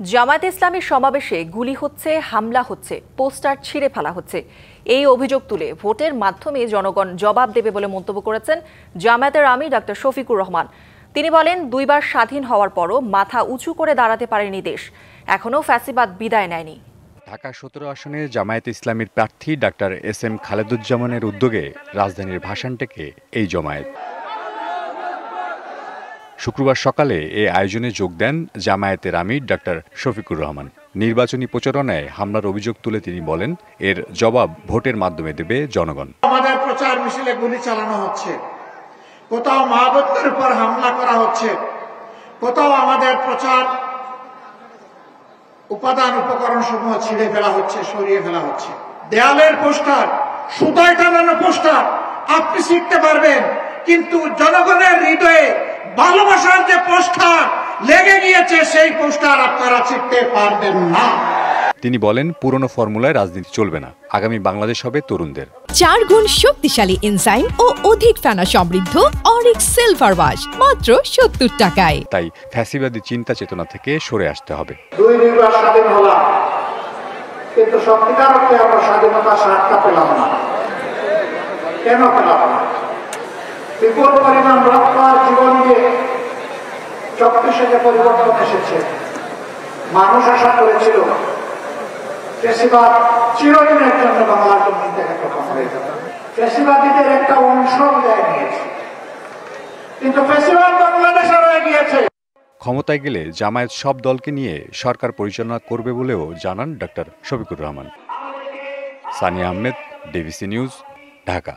জামায়াতে ইসলামীর সমাবেশে গুলি হচ্ছে, হামলা হচ্ছে, পোস্টার ছিঁড়ে ফেলা হচ্ছে। এই অভিযোগ তুলে ভোটের মাধ্যমে জনগণ জবাব দেবে বলে মন্তব্য করেছেন জামায়াতের আমির ডক্টর শফিকুর রহমান। তিনি বলেন, দুইবার স্বাধীন হওয়ার পরও মাথা উঁচু করে দাঁড়াতে পারেনি দেশ, এখনো ফ্যাসিবাদ বিদায় নেয়নি। ঢাকা ১৭ আসনে জামায়াতে ইসলামীর প্রার্থী ডাক্তার এস.এম. খালেদুজ্জামানের উদ্যোগে রাজধানীর ভাসানটেকে এই জমায়েত। শুক্রবার সকালে এ আয়োজনে যোগ দেন জামায়াতের আমির ডাক্তার শফিকুর রহমান। নির্বাচনী প্রচারণায় হামলার অভিযোগ তুলে তিনি বলেন, এর জবাব ভোটের মাধ্যমে দেবে জনগণ। আমাদের প্রচার মিছিলে গুলি চালানো হচ্ছে, কোথাও মাহবুবদের উপর হামলা করা হচ্ছে, কোথাও আমাদের প্রচার উপাদান উপকরণ সমূহ ছিঁড়ে ফেলা হচ্ছে, সরিয়ে ফেলা হচ্ছে। দেয়ালের পোস্টার, সুতায় টানানো পোস্টার আপনি শিখতে পারবেন, কিন্তু জনগণের হৃদয়ে ভালোবাসার যে পোস্টার লেগে গিয়েছে সেই পোস্টার আপনারা শিখতে পারবেন না। তিনি বলেন, পুরনো ফর্মুলায় রাজনীতি চলবে না, আগামী বাংলাদেশ হবে তরুণদের। 4 গুণ শক্তিশালী এনজাইম ও অধিক ফেনা সমৃদ্ধ অরিক্স সিলভার ওয়াশ মাত্র 70 টাকায়। তাই ফ্যাসিবাদী চিন্তা চেতনা থেকে সরে আসতে হবে। দুইবার স্বাধীন হলাম, কিন্তু সত্যিকার অর্থে আমরা স্বাধীনতার স্বাদটা পেলাম না। কেন পেলাম না? বিপুল পরিমাণ রক্ত আর জীবন দিয়ে চব্বিশে পরিবর্তন এসেছে। মানুষ আশা করেছিল ফ্যাসিবাদ চিরদিনের জন্য বাংলার জমি থেকে খতম হয়ে যাবে। ফ্যাসিবাদীদের একটা অংশ বিদায় নিয়েছে, কিন্তু ফ্যাসিবাদ বাংলাদেশে রয়ে গিয়েছে। ক্ষমতায় গেলে জামায়াত সব দলকে নিয়ে সরকার পরিচালনা করবে বলেও জানান doctor Shafiqur Rahman. Sania Ahmed, DBC news, Dhaka.